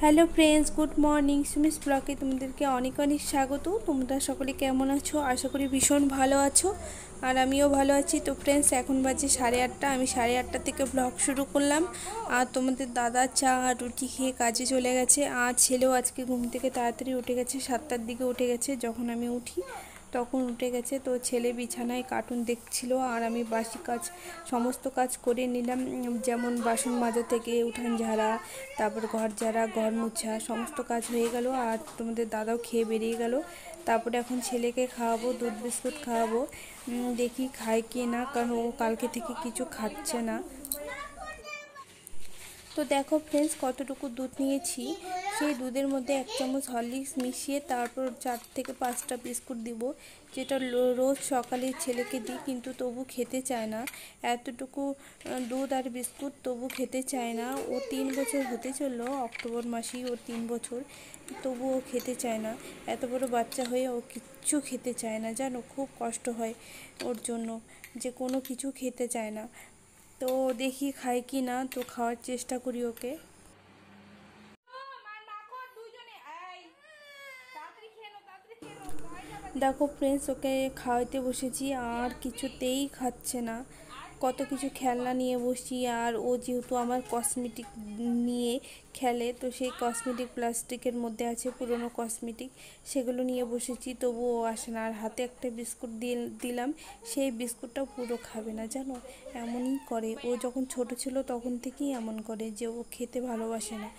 Hello friends, good morning. Sumi's ব্লগে তোমাদেরকে অনেক অনেক স্বাগত। তোমরা সকলে কেমন আছো? আশা করি ভীষণ ভালো আছো, আর আমিও ভালো আছি। তো ফ্রেন্ডস, এখন বাজে 8:30। আমি 8:30 থেকে ব্লগ শুরু করলাম। আর তোমাদের দাদা চা আর রুটি খেয়ে কাজে চলে গেছে। আর ছেলেও আজকে ঘুম থেকে তাড়াতাড়ি উঠে গেছে, 7টার দিকে উঠে গেছে। যখন আমি উঠি তখন উঠে গেছে। তো ছেলে বিছানায় কার্টুন দেখছিল, আর আমি বাসি কাজ সমস্ত কাজ করে নিলাম। যেমন বাসন মাজা থেকে উঠান ঝাড়া, তারপর ঘর ঝাড়া, ঘর মোছা, সমস্ত কাজ হয়ে গেল। আর তোমাদের দাদাও খেয়ে বেরিয়ে গেল। তারপরে এখন ছেলেকে খাওয়াবো, দুধ বিস্কুট খাওয়াবো। দেখি খায় কি না, কারণ ও কালকে থেকে কিছু খাচ্ছে না। তো দেখো ফ্রেন্ডস, কতটুকু দুধ নিয়েছি। সেই দুধের মধ্যে 1 চামচ হরলিক্স মিশিয়ে তারপর 4 থেকে 5টা বিস্কুট দিব, যেটা রোজ সকালে ছেলেকে দিই, কিন্তু তবু খেতে চায় না। এতটুকু দুধ আর বিস্কুট তবু খেতে চায় না। ও 3 বছর হতে চললো, অক্টোবর মাসেই ওর 3 বছর, তবু ও খেতে চায় না। এত বড় বাচ্চা হয়ে ও কিচ্ছু খেতে চায় না, জানো, খুব কষ্ট হয় ওর জন্য, যে কোনো কিছু খেতে চায় না। তো দেখি খাই কি না, তো খাওয়ার চেষ্টা করি ওকে। দেখো ফ্রেন্ডস, ওকে খাওয়াইতে বসেছি, আর কিছুতেই খাচ্ছে না। কত কিছু খেলনা নিয়ে বসি, আর ও যেহেতু আমার কসমেটিক নিয়ে খেলে, তো সেই কসমেটিক প্লাস্টিকের মধ্যে আছে পুরনো কসমেটিক, সেগুলো নিয়ে বসেছি, তবু ও আসে না। আর হাতে একটা বিস্কুট দিলাম, সেই বিস্কুটটাও পুরো খাবে না, জানো, এমনই করে। ও যখন ছোট ছিল তখন থেকেই এমন করে, যে ও খেতে ভালোবাসে না।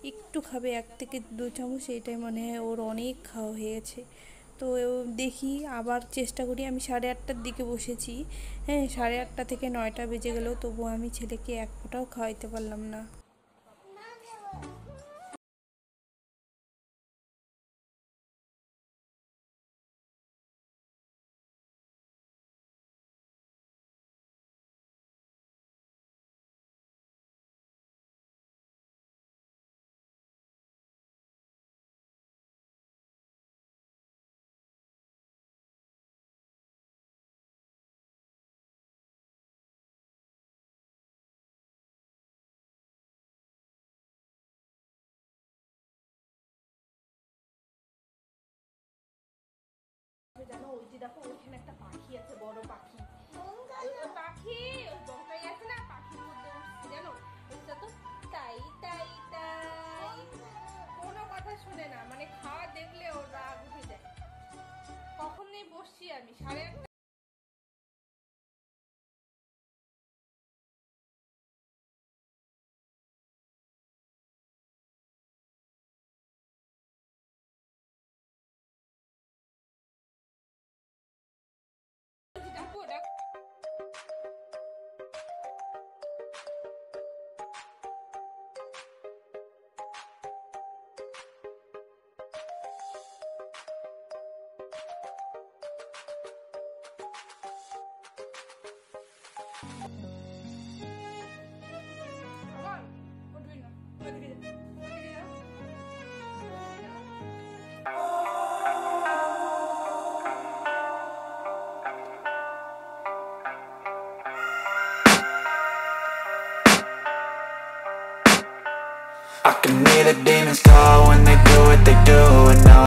একটু খাবে 1 থেকে 2 চামচ, এইটাই মনে হয় ওর অনেক খাওয়া হয়ে গেছে। তো দেখি, আবার চেষ্টা করি। আমি 8:30টার দিকে বসেছি। হ্যাঁ, 8:30 থেকে 9টা বেজে গেল, তবুও আমি ছেলেকে এক ফোঁটাও খাওয়াইতে পারলাম না। জানো, ওই যে দেখো ওইখানে একটা পাখি আছে, বড় পাখি। ওই পাখি, ওই বংকাই আছে না, পাখির মধ্যে উঠছে, জানো। এটা তো তাই তাই তাই, কোনো কথা শুনে না, মানে খাওয়া দেখলে ওর রাগ উঠে যায়। কখন নেই বসছি আমি 8:30। ডাকো ডাকো। উঠবি না, ওইদিকে যা, ওইদিকে যা। I can hear the demons call when they do what they do, and now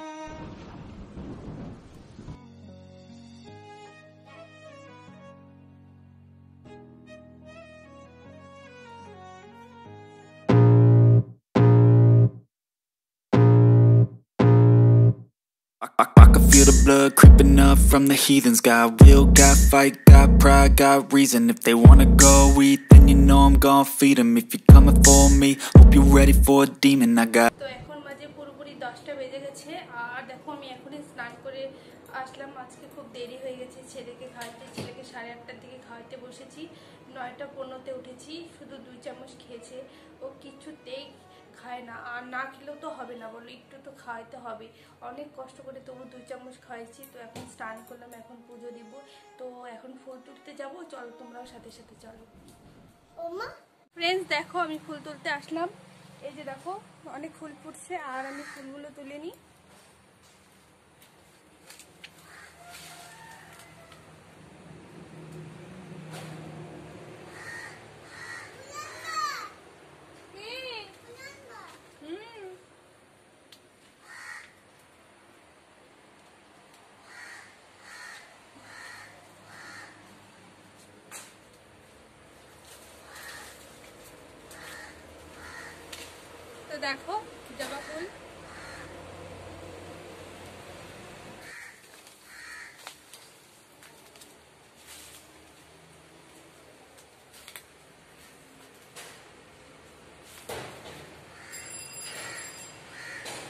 I can feel the blood creeping up from the heathens. Got will, got fight, got pride, got reason. If they wanna go eat, then you know I'm gonna feed them. If you're coming for me, hope you're ready for a demon. I got তো এখন মাঝে পুরোপুরি 10টা বেজে গেছে। আর দেখো, আমি এখনই স্নান করে আসলাম। আজকে খুব দেরি হয়ে গেছে ছেলেকে খাওয়াতে। ছেলেকে 8:30টার দিকে খাওয়াতে বসেছি, 9টা 15তে উঠেছি। শুধু 2 চামচ খেয়েছে, ও কিছুতেই খায় না। আর না খেলেও তো হবে না, বলো, একটু তো খাওয়াইতে হবে। অনেক কষ্ট করে তবু 2 চামচ খাওয়াইছি। তো এখন স্নান করলাম, এখন পুজো দিব। তো এখন ফুল তুলতে যাবো, চলো তোমরাও সাথে সাথে চলো। ফ্রেন্ডস দেখো, আমি ফুল তুলতে আসলাম। এই যে দেখো, অনেক ফুল ফুটছে, আর আমি ফুলগুলো তুলে নিই। তো দেখো জবা ফুল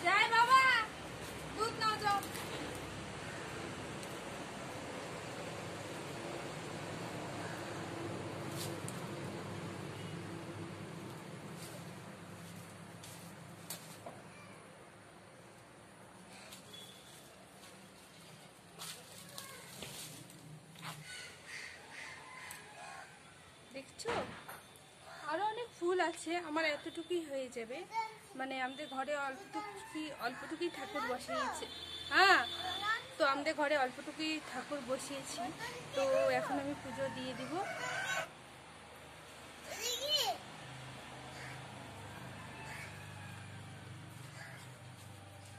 যাই বাবা দুধ নাও যাও। দেখছো আরো অনেক ফুল আছে, আমার এতটুকুই হয়ে যাবে, মানে আমাদের ঘরে অল্পটুকুই ঠাকুর বসিয়েছে। হ্যাঁ, তো আমাদের ঘরে অল্পটুকুই ঠাকুর বসিয়েছি, তো এখন আমি পুজো দিয়ে দিব।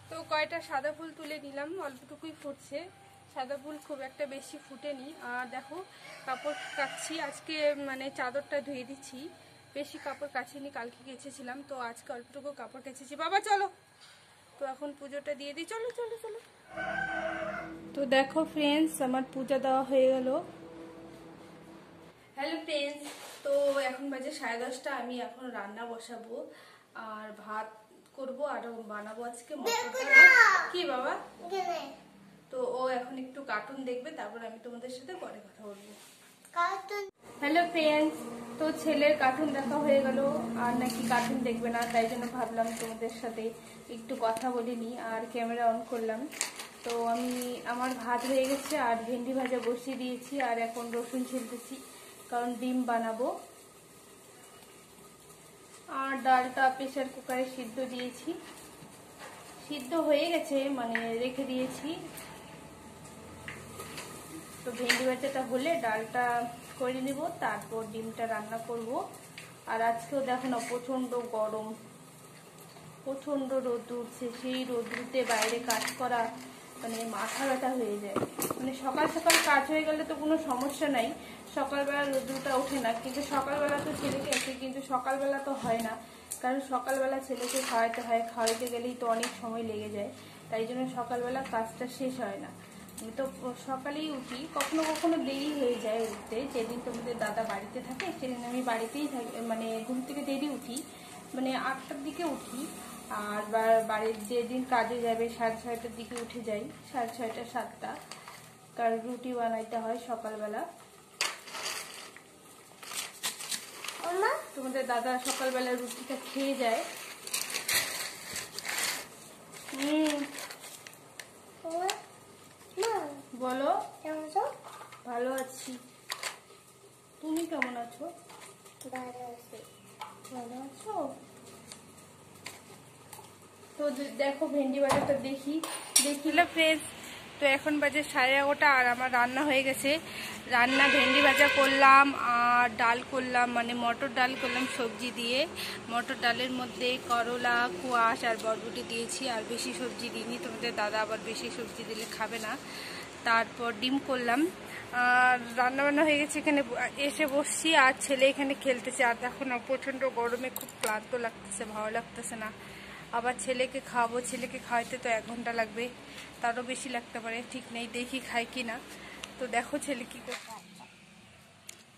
তো কয়টা সাদা ফুল তুলে নিলাম, অল্পটুকুই ফুটছে, সাদা ফুল খুব একটা বেশি ফুটেনি। আর দেখো কাপড় কাচ্ছি আজকে, মানে চাদরটা ধুয়ে দিচ্ছি, বেশি কাপড় কাচিনি, কালকে কেচেছিলাম, তো আজকে অল্পটুকু কাপড় কেচেছি। বাবা চলো, তো এখন পুজোটা দিয়ে দিই, চলো চলো চলো। তো দেখো ফ্রেন্ডস, আমার পূজা দেওয়া হয়ে গেল। হ্যালো ফ্রেন্ডস, তো এখন বাজে 10:30, আমি এখন রান্না বসাবো আর ভাত করব আর বানাবো আজকে মটর ডাল। কি বাবা? তো ও এখন একটু কার্টুন দেখবে, তারপর আমি তোমাদের সাথে পরে কথা বলবো। হ্যালো ফ্রেন্ডস, তো ছেলের কার্টুন দেখা হয়ে গেল, আর নাকি কার্টুন দেখবে না, তাই জন্য ভাবলাম তোমাদের সাথে একটু কথা বলিনি আর ক্যামেরা অন করলাম। তো আমার ভাত হয়ে গেছে আর ভেন্ডি ভাজা বসিয়ে দিয়েছি, আর এখন রসুন ছিলতেছি কারণ ডিম বানাবো। আর ডালটা প্রেসার কুকারে সিদ্ধ দিয়েছি, সিদ্ধ হয়ে গেছে, মানে রেখে দিয়েছি। তো ভেন্ডি ভাজাটা হলে ডালটা করে নিব, তারপর ডিমটা রান্না করব। আর আজকেও দেখো না প্রচন্ড গরম, প্রচন্ড রোদ উঠছে, সেই রোদ্রুতে বাইরে কাজ করা মানে মাথা ব্যথা হয়ে যায়। মানে সকাল সকাল কাজ হয়ে গেলে তো কোনো সমস্যা নাই, সকালবেলা রোদ্রুটা ওঠে না, কিন্তু সকালবেলা তো ছেলেকে আসে, কিন্তু সকালবেলা তো হয় না, কারণ সকালবেলা ছেলেকে খাওয়াতে হয়, খাওয়াইতে গেলেই তো অনেক সময় লেগে যায়, তাই জন্য সকালবেলা কাজটা শেষ হয় না। আমি তো সকালেই উঠি, কখনো কখনো দেরি হয়ে যায় উঠতে, যেদিন তোমাদের দাদা বাড়িতে থাকে সেদিন আমি বাড়িতেই থাকি, মানে ঘুম থেকে দেরি উঠি, মানে 8টার দিকে উঠি। আর বাড়ির যেদিন কাজে যাবে 6:30টার দিকে উঠে যাই, 6:30 7টা, কারণ রুটি বানাইতে হয় সকালবেলা। তোমাদের দাদা সকালবেলা রুটিটা খেয়ে যায়। বলো। ভালো আছি, তুমি কেমন আছো? ভালো আছি। ভালো আছো? তো দেখো ভেন্ডি ভাজাটা দেখি। ফ্রেন্ডস, তো এখন বাজে 11:30 আর আমার রান্না হয়ে গেছে। রান্না ভেন্ডি ভাজা করলাম আর ডাল করলাম, মানে মটর ডাল করলাম সবজি দিয়ে। মটর ডালের মধ্যে করলা, কোয়াশ আর বরবটি দিয়েছি, আর বেশি সবজি দিইনি, তোমাদের দাদা আবার বেশি সবজি দিলে খাবে না। তারপর ডিম করলাম, আর রান্নাবান্না হয়ে গেছে। এখানে এসে বসছি আর ছেলে এখানে খেলতেছে। আর দেখো না প্রচণ্ড গরমে খুব ক্লান্ত লাগতেছে, ভালো লাগতেছে না। আবার ছেলেকে খাওয়াবো, ছেলেকে খাওয়াইতে তো 1 ঘন্টা লাগবে, তারও বেশি লাগতে পারে, ঠিক নেই, দেখি খাই কি না। তো দেখো ছেলে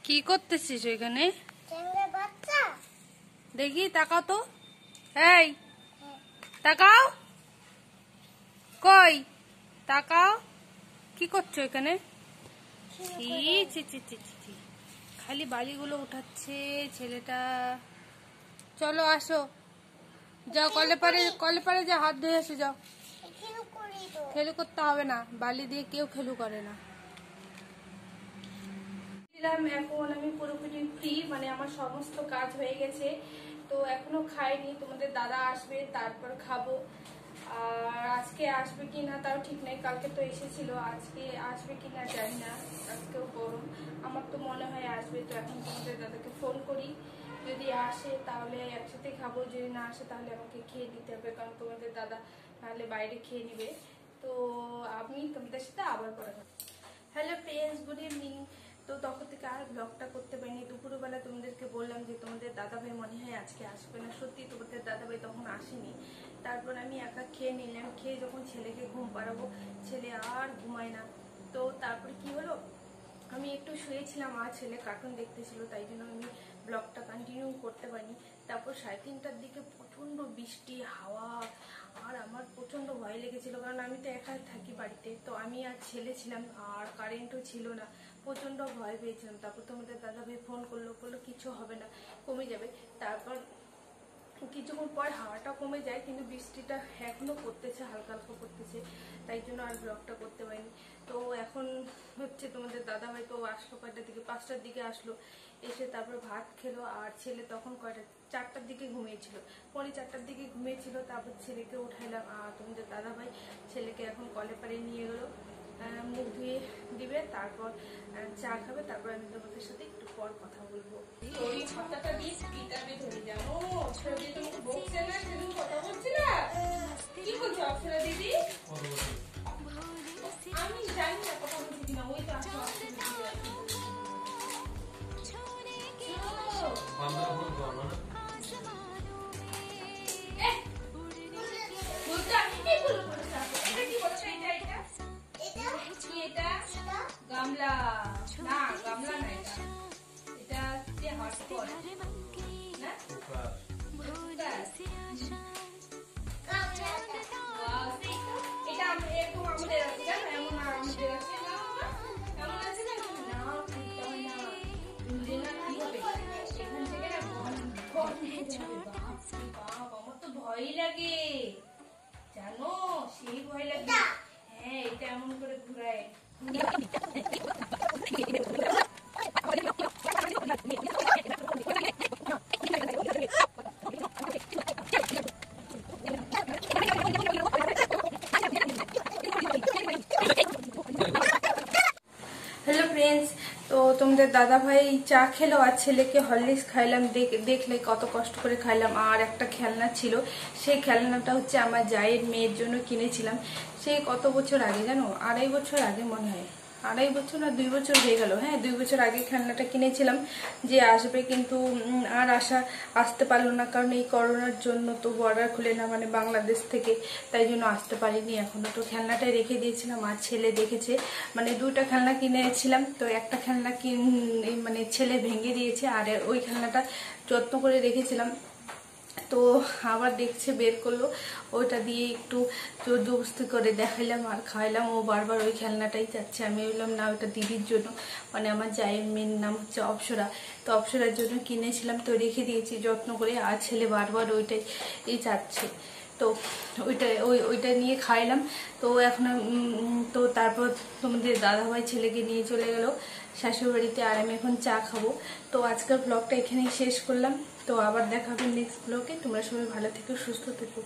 কি করতেছিস ওইখানে? দেখি তাকাও তো, এই তাকাও, কই তাকাও, কি করছো এখানে? খালি বালিগুলো উঠাচ্ছে ছেলেটা। চলো আসো, যাও কলে পারে যা হাত ধুয়ে এসে যাও। খেলু করতে হবে না, বালি দিয়ে কেউ খেলু করে না। এখন আমি পুরোপুরি ফ্রি, মানে আমার সমস্ত কাজ হয়ে গেছে। তো এখনো খাইনি, তোমাদের দাদা আসবে তারপর খাবো। আর আজকে আসবে কিনা তাও ঠিক নেই, কালকে তো এসেছিল, আজকে আসবে কিনা জানি না। আজকেও গরম, আমার তো মনে হয় আসবে। তো এখন তোমাদের দাদাকে ফোন করি, যদি আসে তাহলে একসাথে খাবো, যদি না আসে তাহলে আমাকে খেয়ে নিতে হবে, কারণ তোমাদের দাদা তাহলে বাইরে খেয়ে নিবে। তো আমি তোমাদের সাথে আবার পরে। Hello friends, good evening. তো তখন থেকে আর ব্লগটা করতে পারিনি। দুপুরবেলা তোমাদেরকে বললাম যে তোমাদের দাদাভাই মনে হয় আজকে আসবে না, সত্যি তোমাদের দাদাভাই তখন আসেনি। তারপর আমি একা খেয়ে নিলাম, খেয়ে যখন ছেলেকে ঘুম পাড়াবো, ছেলে আর ঘুমায় না। তো তারপর কি হলো, আমি একটু শুয়েছিলাম আর ছেলে কার্টুন দেখতেছিল, তাই জন্য আমি ব্লগটা কন্টিনিউ করতে পারিনি। তারপর 3:30টার দিকে প্রচণ্ড বৃষ্টি, হাওয়া, আর আমার প্রচণ্ড ভয় লেগেছিল, কারণ আমি তো একা থাকি বাড়িতে, তো আমি আর ছেলে ছিলাম, আর কারেন্টও ছিল না, প্রচণ্ড ভয় পেয়েছিলাম। তারপর তোমাদের দাদাভাই ফোন করলো, কিছু হবে না, কমে যাবে। তারপর কিছুক্ষণ পর হাওয়াটা কমে যায়, কিন্তু বৃষ্টিটা এখনো পড়তেছে, হালকা হালকা পড়তেছে, তাই জন্য আর ব্লগটা করতে পারিনি। তো এখন হচ্ছে তোমাদের দাদাভাই তো আসলো কয়টার দিকে, 5টার দিকে আসলো, এসে তারপর ভাত খেলো। আর ছেলে তখন কয়টা 4টার দিকে ঘুমিয়েছিল, 4:45টার দিকে ঘুমিয়েছিল। তারপর ছেলেকে উঠাইলাম, আর তোমাদের দাদাভাই ছেলেকে এখন কলে পারে নিয়ে গেলো, মুখ ধুয়ে দিবে, তারপর চা খাবে, তারপর আমি তোমাদের সাথে একটু পর কথা বলবো। ওই ছাতাটা দিয়ে পিটাবে ধরে যাবো, অক্ষরা দিদি তোমাকে বকছে না, সেদিন কথা বলছি না, কি বলছো অক্ষরা দিদি? আমি জানি না কথা বলছি কিনা, ওই তো আসো গামলা না, গামলা না, এটা হচ্ছে হটপট না, এটা এরকম আমাদের আছে, জানো এমন আমাদের আছে না, এমন আছে না, না খুলতে হয় না, খুললে না কি হবে, এখান থেকে না আমার তো ভয় লাগে জানো, সেই ভয় লাগে। হ্যাঁ, এটা এমন করে ঘুরায়। হ্যালো ফ্রেন্ডস, তো তোমাদের দাদাভাই চা খেলো আর ছেলেকে হরলিক্স খাইলাম। দেখলে কত কষ্ট করে খাইলাম। আর একটা খেলনা ছিল, সেই খেলনাটা হচ্ছে আমার জায়ের মেয়ের জন্য কিনেছিলাম, সেই কত বছর আগে জানো, 2.5 বছর আগে মনে হয়, 2.5 বছর না 2 বছর হয়ে গেল। হ্যাঁ, 2 বছর আগে খেলনাটা কিনেছিলাম, যে আসবে, কিন্তু আর আসতে পারলো না, কারণ এই করোনার জন্য তো বর্ডার খুলে না, মানে বাংলাদেশ থেকে, তাই জন্য আসতে পারিনি এখনো। তো খেলনাটাই রেখে দিয়েছিলাম, আর ছেলে দেখেছে, মানে 2টা খেলনা কিনেছিলাম, তো একটা খেলনা মানে ছেলে ভেঙে দিয়েছে, আর ওই খেলনাটা যত্ন করে রেখেছিলাম, তো আবার দেখছে, বের করলো, ওইটা দিয়ে একটু জবরদস্তি করে দেখাইলাম আর খাওয়াইলাম। ও বারবার ওই খেলনাটাই চাচ্ছে। আমি বললাম না, ওইটা দিদির জন্য, মানে আমার জায়ের মেয়ের নাম হচ্ছে অপসরা, তো অপসরার জন্য কিনেছিলাম, তো রেখে দিয়েছি যত্ন করে, আর ছেলে বারবার ওইটাই চাচ্ছে, তো ওইটা নিয়ে খাইলাম। তো এখন তো তারপর তোমাদের দাদাভাই ছেলেকে নিয়ে চলে গেল শাশুড়ি বাড়িতে, আর আমি এখন চা খাবো। তো আজকের ব্লগটা এখানেই শেষ করলাম, তো আবার দেখা হবে নেক্সট ব্লগে। তোমরা সবাই ভালো থেকো, সুস্থ থেকো।